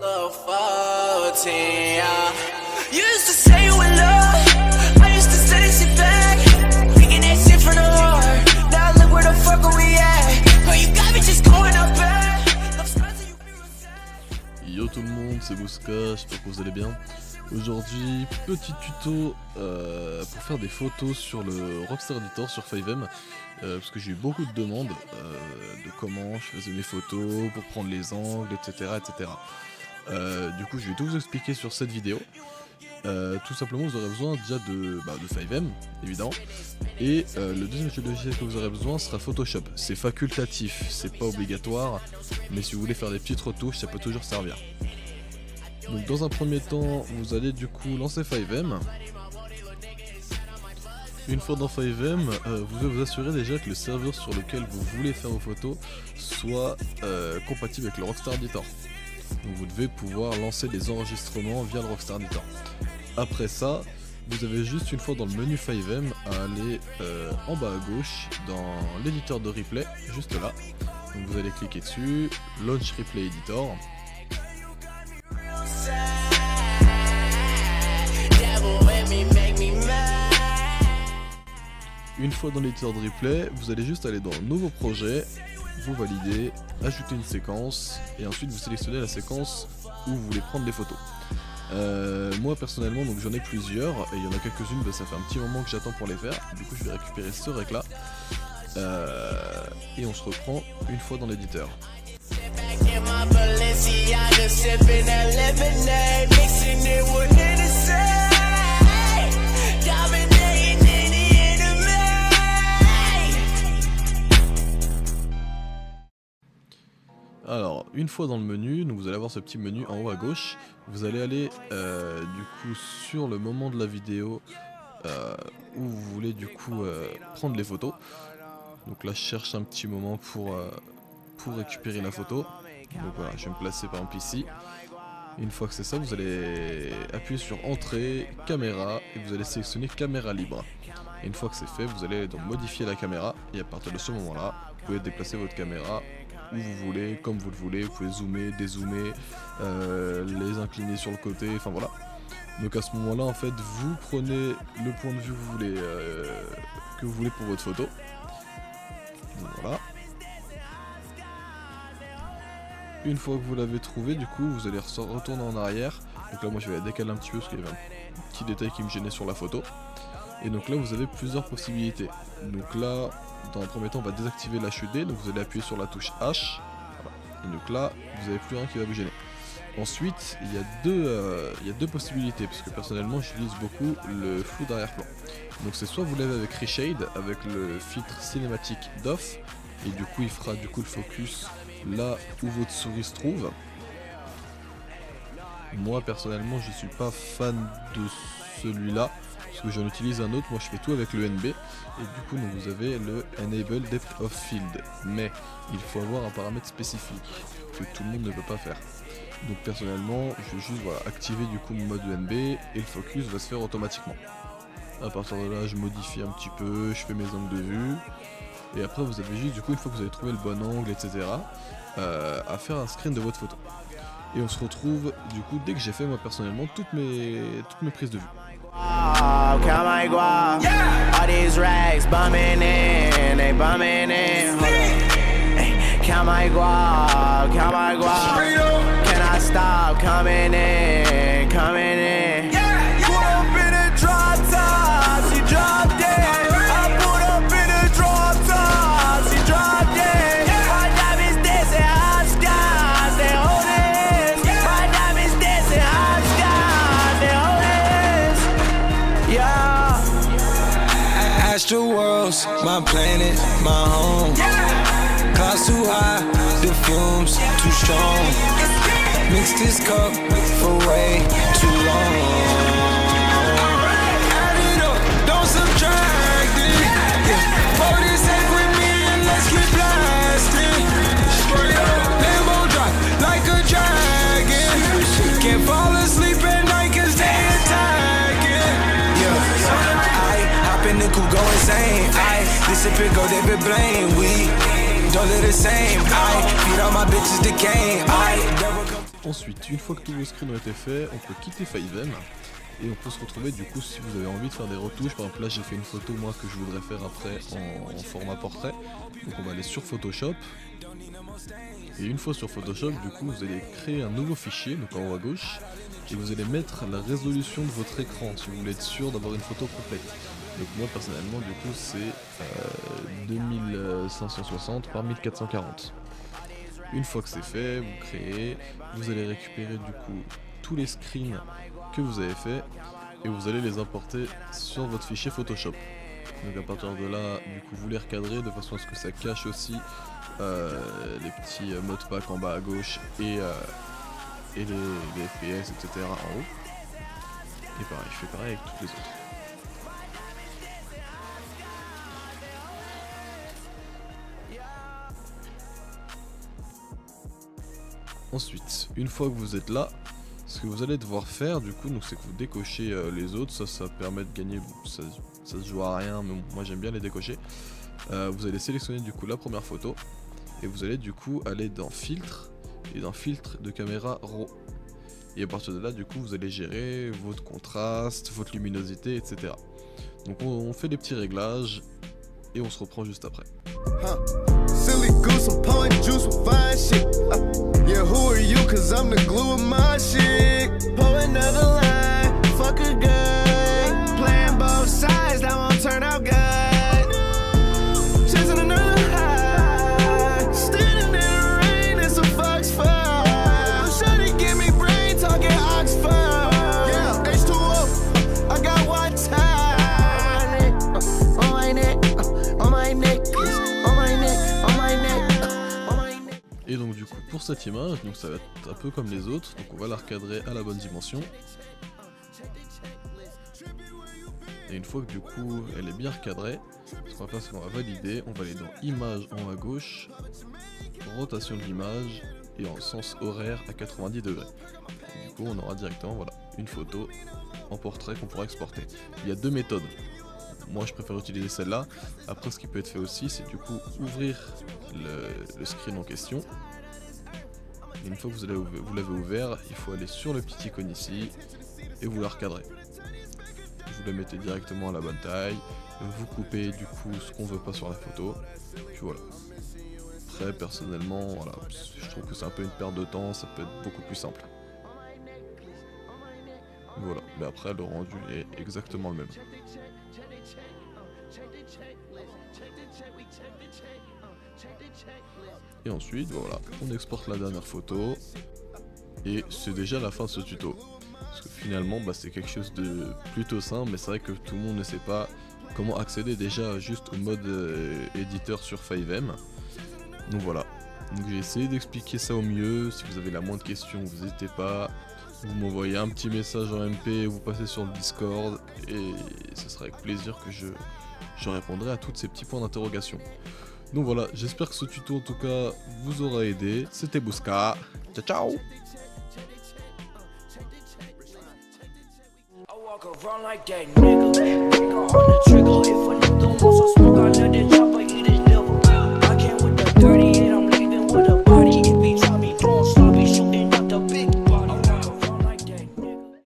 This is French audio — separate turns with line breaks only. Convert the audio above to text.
Love 14, yeah. You used to say you in love, I used to say this shit back. Thinking that shit from the heart, now look where the fuck are we at. Girl, you got me just going up bad.
Yo tout le monde, c'est Bouska, j'espère que vous allez bien. Aujourd'hui, petit tuto pour faire des photos sur le Rockstar Editor sur 5M, parce que j'ai eu beaucoup de demandes de comment je faisais mes photos, pour prendre les angles, etc. etc. Du coup, je vais tout vous expliquer sur cette vidéo. Tout simplement, vous aurez besoin déjà de 5M, évidemment. Et le deuxième logiciel que vous aurez besoin sera Photoshop. C'est facultatif, c'est pas obligatoire, mais si vous voulez faire des petites retouches, ça peut toujours servir. Donc dans un premier temps, vous allez du coup lancer 5M. Une fois dans 5M, vous devez vous assurer déjà que le serveur sur lequel vous voulez faire vos photos soit compatible avec le Rockstar Editor. Donc vous devez pouvoir lancer des enregistrements via le Rockstar Editor. Après ça, vous avez juste une fois dans le menu 5M à aller en bas à gauche dans l'éditeur de replay, juste là. Donc vous allez cliquer dessus, Launch Replay Editor. Une fois dans l'éditeur de replay, vous allez juste aller dans Nouveau projet, vous validez, ajouter une séquence et ensuite vous sélectionnez la séquence où vous voulez prendre les photos. Moi personnellement, donc j'en ai plusieurs et il y en a quelques-unes, ça fait un petit moment que j'attends pour les faire. Du coup je vais récupérer ce rec là et on se reprend une fois dans l'éditeur. Alors, une fois dans le menu, donc vous allez avoir ce petit menu en haut à gauche. Vous allez aller du coup sur le moment de la vidéo où vous voulez du coup prendre les photos. Donc là, je cherche un petit moment pour récupérer la photo. Donc voilà, je vais me placer par exemple ici. Une fois que c'est ça, vous allez appuyer sur Entrée, Caméra et vous allez sélectionner Caméra libre. Et une fois que c'est fait, vous allez donc modifier la caméra et à partir de ce moment-là, vous pouvez déplacer votre caméra où vous voulez, comme vous le voulez, vous pouvez zoomer, dézoomer, les incliner sur le côté, enfin voilà. Donc à ce moment-là, en fait, vous prenez le point de vue que vous voulez pour votre photo. Donc, voilà. Une fois que vous l'avez trouvé, du coup, vous allez retourner en arrière. Donc là, moi, je vais décaler un petit peu parce qu'il y avait un petit détail qui me gênait sur la photo. Et donc là, vous avez plusieurs possibilités. Donc là, dans un premier temps, on va désactiver l'HUD, donc vous allez appuyer sur la touche H. Voilà. Et donc là, vous n'avez plus rien qui va vous gêner. Ensuite, il y a deux possibilités, parce que personnellement, j'utilise beaucoup le flou d'arrière-plan. Donc c'est soit vous l'avez avec Reshade, avec le filtre cinématique d'off, et du coup, il fera du coup le focus là où votre souris se trouve. Moi, personnellement, je suis pas fan de celui-là. Parce que j'en utilise un autre, moi je fais tout avec le NB et du coup donc, vous avez le Enable Depth of Field, mais il faut avoir un paramètre spécifique que tout le monde ne peut pas faire. Donc personnellement je vais juste activer du coup mon mode NB et le focus va se faire automatiquement. À partir de là je modifie un petit peu, je fais mes angles de vue et après vous avez juste du coup une fois que vous avez trouvé le bon angle etc à faire un screen de votre photo. Et on se retrouve du coup dès que j'ai fait moi personnellement toutes mes prises de vue.
Count my guap. All these racks bumming in, they bumming in. Count my guap, count my guap. Can I stop coming in, coming in? Put up in a drop top, she dropped it. I put up in a drop top, she dropped it. My diamonds dancing high skies, they hold it. My diamonds dancing high skies, they hold it. Yeah, Astral Worlds, my planet, my home. Clouds too high, the fumes too strong. Mix this cup for way too long. Add it up, don't subtract it. Yeah. Pour this heck with me and let's keep blasting. Straight up, Lambo drive like a dragon. Can't fall asleep at night cause they attacking. Yeah, I hop in the coupe, go insane. I disappear, go David Blaine. We don't live the same. I feed all my bitches decaying.
Ensuite, une fois que tous vos screens ont été faits, on peut quitter FiveM et on peut se retrouver du coup si vous avez envie de faire des retouches. Par exemple là j'ai fait une photo moi que je voudrais faire après en format portrait. Donc on va aller sur Photoshop. Et une fois sur Photoshop, du coup vous allez créer un nouveau fichier, donc en haut à gauche, et vous allez mettre la résolution de votre écran si vous voulez être sûr d'avoir une photo complète. Donc moi personnellement du coup c'est 2560 par 1440. Une fois que c'est fait, vous créez, vous allez récupérer du coup tous les screens que vous avez fait et vous allez les importer sur votre fichier Photoshop. Donc à partir de là, du coup vous les recadrez de façon à ce que ça cache aussi les petits modpacks en bas à gauche et les FPS etc en haut. Et pareil, je fais pareil avec toutes les autres. Ensuite, une fois que vous êtes là, ce que vous allez devoir faire du coup, c'est que vous décochez les autres, ça permet de gagner, ça se joue à rien, mais moi j'aime bien les décocher. Vous allez sélectionner du coup la première photo, et vous allez du coup aller dans filtre, et dans filtre de caméra RAW. Et à partir de là du coup vous allez gérer votre contraste, votre luminosité, etc. Donc on fait des petits réglages, et on se reprend juste après.
Silly goose, I'm pouring juice with fine shit. Yeah, who are you? Cause I'm the glue of my shit. Pull another line, fuck a gun. Playing both sides, that won't turn out good. Chasing another high. Standing in the rain, it's a fox fire. I'm trying to get me brain talking Oxford. Yeah, H2O, I got one time. On my neck, on my neck.
Et donc du coup pour cette image, donc ça va être un peu comme les autres, donc on va la recadrer à la bonne dimension. Et une fois que du coup elle est bien recadrée, ce qu'on va faire c'est qu'on va valider, on va aller dans image en haut à gauche, rotation de l'image et en sens horaire à 90 degrés. Du coup on aura directement voilà, une photo en portrait qu'on pourra exporter. Il y a deux méthodes. Moi je préfère utiliser celle-là. Après ce qui peut être fait aussi c'est du coup ouvrir le screen en question. Et une fois que vous l'avez ouvert, il faut aller sur le petit icône ici et vous la recadrez. Vous la mettez directement à la bonne taille, vous coupez du coup ce qu'on veut pas sur la photo, puis voilà. Après personnellement, voilà, je trouve que c'est un peu une perte de temps, ça peut être beaucoup plus simple. Voilà, mais après le rendu est exactement le même. Et ensuite, voilà, on exporte la dernière photo. Et c'est déjà la fin de ce tuto. Parce que finalement, c'est quelque chose de plutôt simple, mais c'est vrai que tout le monde ne sait pas comment accéder déjà juste au mode éditeur sur FiveM. Donc voilà. Donc j'ai essayé d'expliquer ça au mieux. Si vous avez la moindre question, vous n'hésitez pas. Vous m'envoyez un petit message en MP, vous passez sur le Discord. Et ce sera avec plaisir que je répondrai à tous ces petits points d'interrogation. Donc voilà, j'espère que ce tuto en tout cas vous aura aidé. C'était Bouska. Ciao ciao.
Walk around like that nigga. Finger on the trigger. If a nigga wants some smoke, I let it drop.